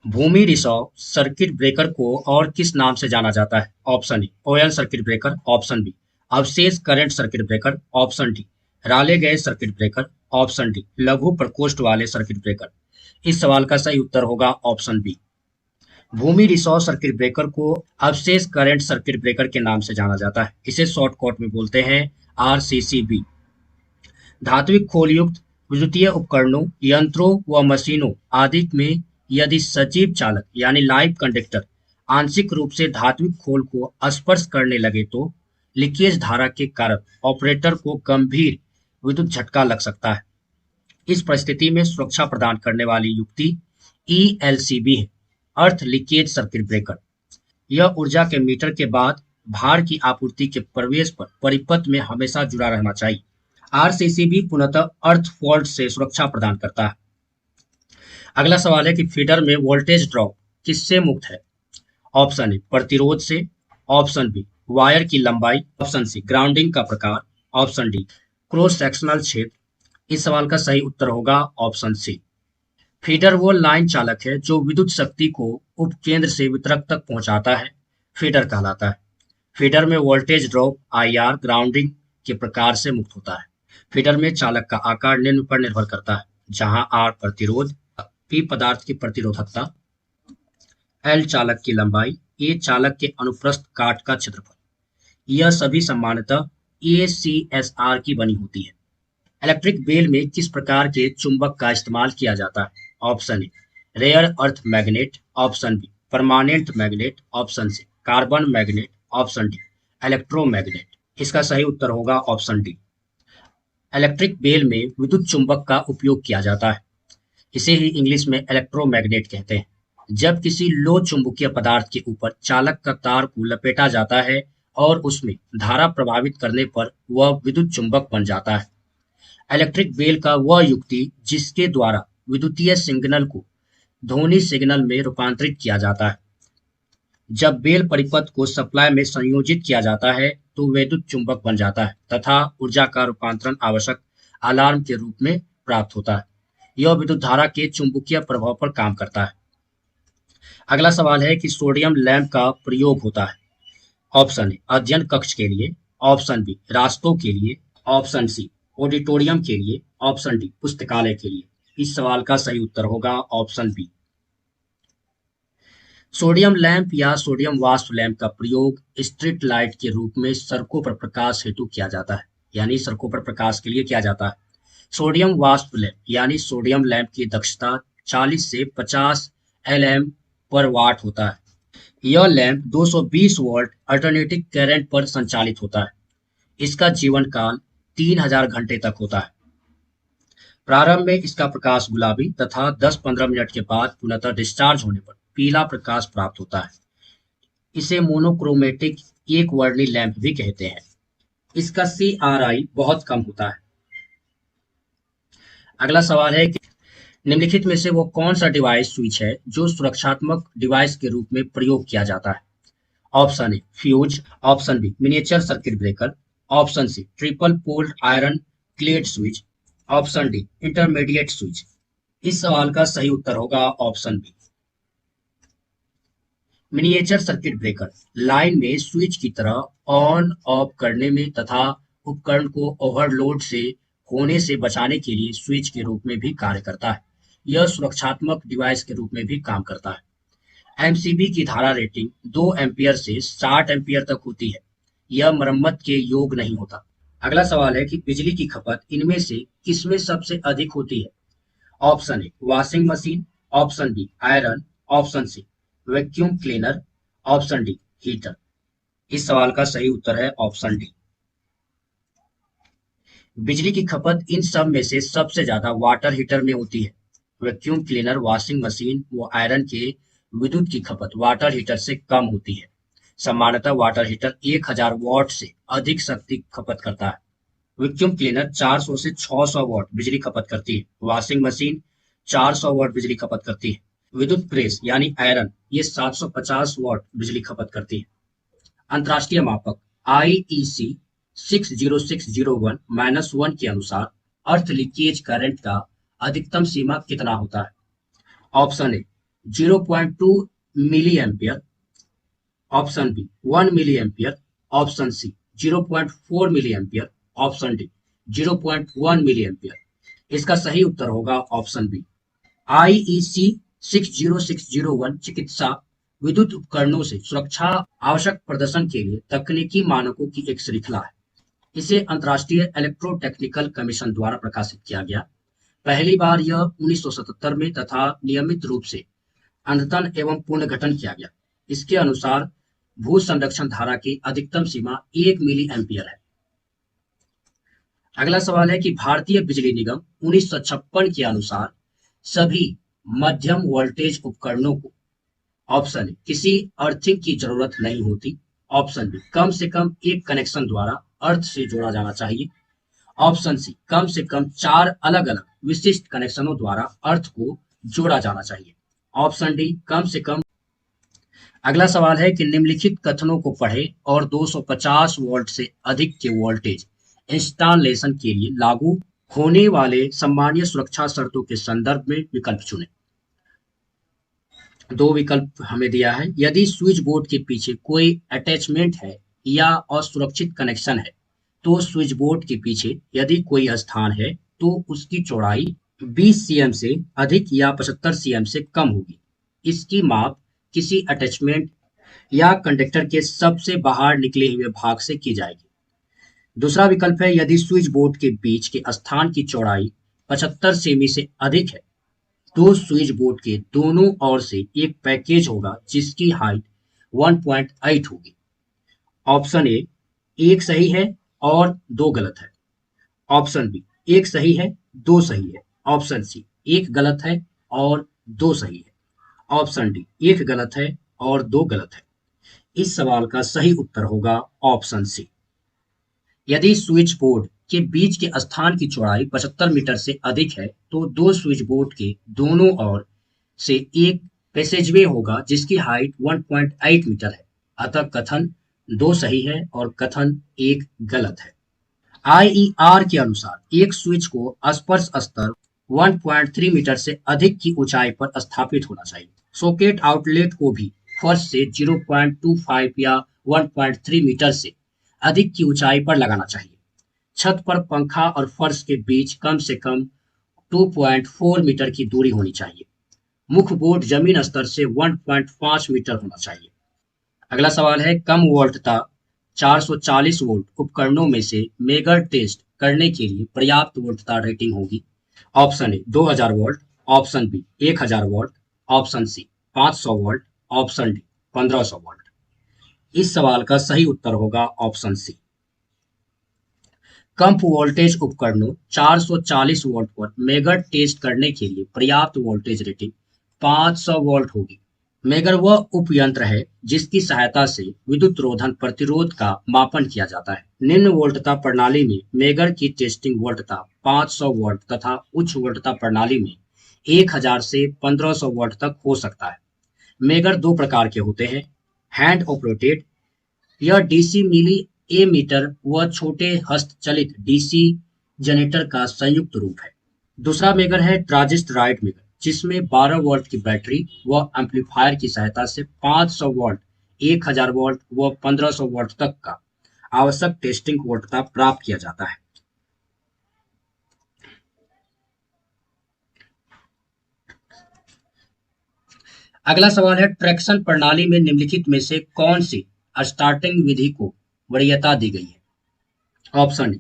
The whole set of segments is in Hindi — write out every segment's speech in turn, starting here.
भूमि रिसाव सर्किट ब्रेकर को और किस नाम से जाना जाता है? Option A oil circuit breaker, option B अवशेष current circuit breaker, option D राले गए सर्किट ब्रेकर, ऑप्शन डी लघु प्रकोष्ठ वाले सर्किट ब्रेकर। इस सवाल का सही उत्तर होगा ऑप्शन बी। भूमि रिसाव सर्किट ब्रेकर को अवशेष करंट सर्किट ब्रेकर के नाम से जाना जाता है। इसे शॉर्टकट में बोलते हैं आरसीसीबी। धात्विक खोल युक्त विद्युतीय उपकरणों, यंत्रों व मशीनों आदि में यदि सजीव चालक यानी लाइव कंडक्टर आंशिक रूप से धात्विक खोल को स्पर्श करने लगे तो लीकेज धारा के कारण ऑपरेटर को गंभीर विद्युत झटका लग सकता है। इस परिस्थिति में सुरक्षा प्रदान करने वाली युक्ति ईएलसीबी है, अर्थ लीकेज सर्किट ब्रेकर। यह ऊर्जा के मीटर के बाद भार की आपूर्ति के प्रवेश पर परिपथ में हमेशा जुड़ा रहना चाहिए। आरसीसीबी पुनः अर्थ फॉल्ट से सुरक्षा प्रदान करता है। अगला सवाल है कि फीडर में वोल्टेज ड्रॉप किससे मुक्त है? ऑप्शन ए प्रतिरोध से, ऑप्शन बी वायर की लंबाई, ऑप्शन सी ग्राउंडिंग का प्रकार, ऑप्शन डी क्रॉस सेक्शनल क्षेत्र। इस सवाल का सही उत्तर होगा ऑप्शन सी। फीडर वो लाइन चालक है जो विद्युत शक्ति को उपकेंद्र से वितरक तक पहुंचाता है, फीडर कहलाता है। फीडर में वोल्टेज ड्रॉप आईआर ग्राउंडिंग के प्रकार से मुक्त होता है। फीडर में चालक का आकार निम्न पर निर्भर करता है, जहां आर प्रतिरोध, पी पदार्थ की प्रतिरोधकता, एल चालक की लंबाई, ए चालक के अनुप्रस्थ काट का क्षेत्रफल। यह सभी सामान्यतः ACSR की बनी होती है। इलेक्ट्रिक बेल में किस प्रकार के चुंबक का इस्तेमाल किया जाता है? Option A rare earth magnet, option B permanent magnet, option C carbon magnet, option D electromagnet. इसका सही उत्तर होगा ऑप्शन डी। इलेक्ट्रिक बेल में विद्युत चुंबक का उपयोग किया जाता है। इसे ही इंग्लिश में इलेक्ट्रोमैग्नेट कहते हैं। जब किसी लो चुंबकीय पदार्थ के ऊपर चालक का तार को लपेटा जाता है और उसमें धारा प्रभावित करने पर वह विद्युत चुंबक बन जाता है। इलेक्ट्रिक बेल का वह युक्ति जिसके द्वारा विद्युतीय सिग्नल को ध्वनि सिग्नल में रूपांतरित किया जाता है। जब बेल परिपथ को सप्लाई में संयोजित किया जाता है तो विद्युत चुंबक बन जाता है तथा ऊर्जा का रूपांतरण आवश्यक अलार्म के रूप में प्राप्त होता है। यह विद्युत धारा के चुंबकीय प्रभाव पर काम करता है। अगला सवाल है कि सोडियम लैंप का प्रयोग होता है। ऑप्शन ए अध्ययन कक्ष के लिए, ऑप्शन बी रास्तों के लिए, ऑप्शन सी ऑडिटोरियम के लिए, ऑप्शन डी पुस्तकालय के लिए। इस सवाल का सही उत्तर होगा ऑप्शन बी। सोडियम लैंप या सोडियम वाष्प लैंप का प्रयोग स्ट्रीट लाइट के रूप में सड़कों पर प्रकाश हेतु किया जाता है, यानी सड़कों पर प्रकाश के लिए किया जाता है। सोडियम वाष्प लैंप यानी सोडियम लैंप की दक्षता 40 से 50 एलएम पर वाट होता है। यह लैंप 220 वोल्ट अल्टरनेटिंग करंट पर संचालित होता है। इसका जीवन काल 3000 घंटे तक होता है। प्रारंभ में इसका प्रकाश गुलाबी तथा 10-15 मिनट के बाद पुनः डिस्चार्ज होने पर पीला प्रकाश प्राप्त होता है। इसे मोनोक्रोमेटिक एक वर्णी लैंप भी कहते हैं। इसका CRI बहुत कम होता है। अगला सवाल है कि निम्नलिखित में से वो कौन सा डिवाइस स्विच है जो सुरक्षात्मक डिवाइस के रूप में प्रयोग किया जाता है? Option A fuse, option B miniature circuit breaker, option C triple pole iron clad switch, option D intermediate switch. इस सवाल का सही उत्तर होगा option B. Miniature circuit breaker line में स्विच की तरह ऑन ऑफ करने में तथा उपकरण को ओवरलोड से होने से बचाने के लिए स्विच के रूप में भी कार्य करता है। यह सुरक्षात्मक डिवाइस के रूप में भी काम करता है। एमसीबी की धारा रेटिंग 2 एम्पियर से 60 एम्पियर तक होती है। यह मरम्मत के योग नहीं होता। अगला सवाल है कि बिजली की खपत इनमें से किसमें सबसे अधिक होती है? Option A washing machine, option B iron, option C vacuum cleaner, option D heater. इस सवाल का सही उत्तर है ऑप्शन डी। बिजली की खपत इन सब में से सबसे ज्यादा वाटर हीटर में होती है। वैक्यूम क्लीनर, वॉशिंग मशीन व आयरन के विद्युत की खपत वाटर हीटर से कम होती है। सामान्यतः वाटर हीटर 1000 वॉट से अधिक शक्ति खपत करता है। वैक्यूम क्लीनर 400 से 600 वॉट बिजली खपत करती है। वॉशिंग मशीन 400 वॉट बिजली खपत करती है। विद्युत प्रेस यानी आयरन ये 750 वॉट बिजली खपत करती है। अंतर्राष्ट्रीय मापक IEC 60601-1 के अनुसार अर्थ लीकेज करंट का अधिकतम सीमा कितना होता है? Option A 0.2 milliampere, option B 1 milliampere, option C 0.4 milliampere, option D 0.1 milliampere. इसका सही उत्तर होगा ऑप्शन बी। आईईसी 60601 चिकित्सा विद्युत उपकरणों से सुरक्षा आवश्यक प्रदर्शन के लिए तकनीकी मानकों की एक श्रृंखला है। इसे अंतर्राष्ट्रीय इलेक्ट्रोटेक्निकल कमीशन द्वारा प्रकाशित किया गया। पहली बार यह 1977 में तथा नियमित रूप से अद्यतन एवं पुनर्गठन किया गया। इसके अनुसार भू संरक्षण धारा की अधिकतम सीमा 1 मिली एम्पियर है। अगला सवाल है कि भारतीय बिजली निगम 1956 के अनुसार सभी मध्यम वोल्टेज उपकरणों को, ऑप्शन ए किसी अर्थिंग की जरूरत नहीं होती, ऑप्शन बी कम से कम एक कनेक्शन द्वारा अर्थ से जोड़ा जाना चाहिए, ऑप्शन सी कम से कम 4 अलग अलग विशिष्ट कनेक्शनों द्वारा अर्थ को जोड़ा जाना चाहिए, ऑप्शन डी कम से कम। अगला सवाल है कि निम्नलिखित कथनों को पढ़ें और 250 वोल्ट से अधिक के वोल्टेज इंस्टॉलेशन के लिए लागू होने वाले सामान्य सुरक्षा शर्तों के संदर्भ में विकल्प चुनें। दो विकल्प हमें दिया है। यदि स्विच बोर्ड के पीछे कोई अटैचमेंट है या असुरक्षित कनेक्शन है तो स्विच बोर्ड के पीछे यदि कोई स्थान है तो उसकी चौड़ाई 20 सीएम से अधिक या 75 सीएम से कम होगी। इसकी माप किसी अटैचमेंट या कंडक्टर के सबसे बाहर निकले हुए भाग से की जाएगी। दूसरा विकल्प है यदि स्विच बोर्ड के बीच के स्थान की चौड़ाई 75 सेमी से अधिक है तो स्विच बोर्ड के दोनों ओर से एक पैकेज होगा जिसकी हाइट 1.8 होगी। ऑप्शन ए एक सही है और दो गलत है, ऑप्शन बी एक सही है दो सही है, ऑप्शन सी एक गलत है और दो सही है, ऑप्शन डी एक गलत है और दो गलत है। इस सवाल का सही उत्तर होगा ऑप्शन सी। यदि स्विच बोर्ड के बीच के स्थान की चौड़ाई 75 मीटर से अधिक है तो दो स्विच बोर्ड के दोनों ओर से एक पैसेजवे होगा जिसकी हाइट 1.8 मीटर है। अतः कथन दो सही है और कथन एक गलत है। आईईआर के अनुसार एक स्विच को स्पर्श स्तर 1.3 मीटर से अधिक की ऊंचाई पर स्थापित होना चाहिए। सॉकेट आउटलेट को भी फर्श से 0.25 या 1.3 मीटर से अधिक की ऊंचाई पर लगाना चाहिए। छत पर पंखा और फर्श के बीच कम से कम 2.4 मीटर की दूरी होनी चाहिए। मुख्य बोर्ड जमीन स्तर से 1.5 मीटर होना चाहिए। अगला सवाल है कम वोल्टता 440 वोल्ट उपकरणों में से मेगा टेस्ट करने के लिए पर्याप्त वोल्टता रेटिंग होगी। Option A 2000 volt, option B 1000 volt, option C 500 volt, option D 1500 volt. इस सवाल का सही उत्तर होगा ऑप्शन सी। कम वोल्टेज उपकरणों 440 वोल्ट पर मेगा टेस्ट करने के लिए पर्याप्त वोल्टेज रेटिंग 500 वोल्ट होगी। मेगर वह उपयंत्र है जिसकी सहायता से विद्युत रोधन प्रतिरोध का मापन किया जाता है। निम्न वोल्टता प्रणाली में मेगर की टेस्टिंग वोल्टता 500 वोल्ट तथा उच्च वोल्टता प्रणाली में 1000 से 1500 वोल्ट तक हो सकता है। मेगर दो प्रकार के होते हैं, हैंड ऑपरेटेड, यह डीसी मिली एमीटर व छोटे हस्तचलित डीसी जनरेटर का संयुक्त रूप है। दूसरा मेगर है ट्रांजिस्टराइड मेगर जिसमें 12 वोल्ट की बैटरी व एम्पलीफायर की सहायता से 500 वोल्ट, 1000 वोल्ट व 1500 वोल्ट तक का आवश्यक टेस्टिंग वोल्टता प्राप्त किया जाता है। अगला सवाल है ट्रैक्शन प्रणाली में निम्नलिखित में से कौन सी स्टार्टिंग विधि को वरीयता दी गई है। Option A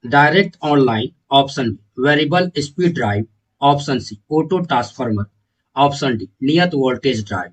direct online, option B variable speed drive, option C auto transformer, option D नियत वोल्टेज ड्राइव।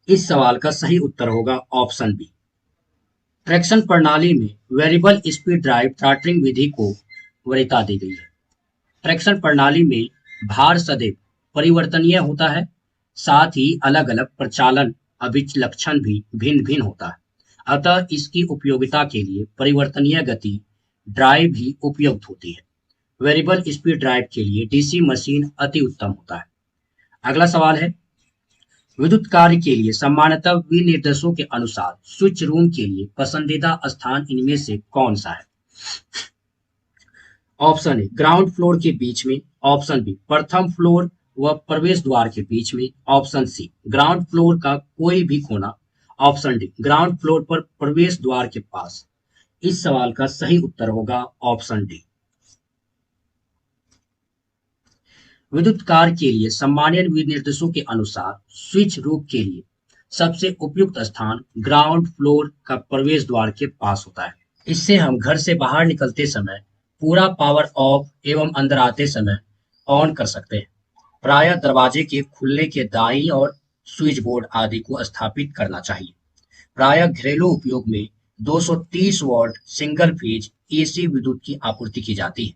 इस सवाल का सही उत्तर होगा ऑप्शन बी। ट्रैक्शन प्रणाली में वेरिएबल स्पीड ड्राइव थ्रॉटलिंग विधि को वरीयता दी गई है। ट्रैक्शन प्रणाली में भार सदैव परिवर्तनीय होता है, साथ ही अलग अलग प्रचालन अभिलक्षण भी भिन्न भिन्न होता है। अतः इसकी उपयोगिता के लिए परिवर्तनीय गति ड्राइव ही उपयुक्त होती है। वेरिएबल स्पीड ड्राइव के लिए डीसी मशीन अति उत्तम होता है। अगला सवाल है विद्युत कार्य के लिए सामान्यतः विनिर्देशों के अनुसार स्विच रूम के लिए पसंदीदा स्थान इनमें से कौन सा है। ऑप्शन ए ग्राउंड फ्लोर के बीच में, ऑप्शन बी प्रथम फ्लोर वह प्रवेश द्वार के बीच में। ऑप्शन सी, ग्राउंड फ्लोर का कोई भी कोना। ऑप्शन डी, ग्राउंड फ्लोर पर प्रवेश द्वार के पास। इस सवाल का सही उत्तर होगा ऑप्शन डी। विद्युत कार के लिए सामान्य विनिर्देशों के अनुसार स्विच रूप के लिए सबसे उपयुक्त स्थान ग्राउंड फ्लोर का प्रवेश द्वार के पास होता है। इससे हम घर से बाहर निकलते समय पूरा पावर ऑफ एवं अंदर आते समय ऑन कर सकते हैं। प्रायः दरवाजे के खुलने के दाईं ओर स्विच बोर्ड आदि को स्थापित करना चाहिए। प्रायः घरेलू उपयोग में 230 वोल्ट सिंगल फेज एसी विद्युत की आपूर्ति की जाती है।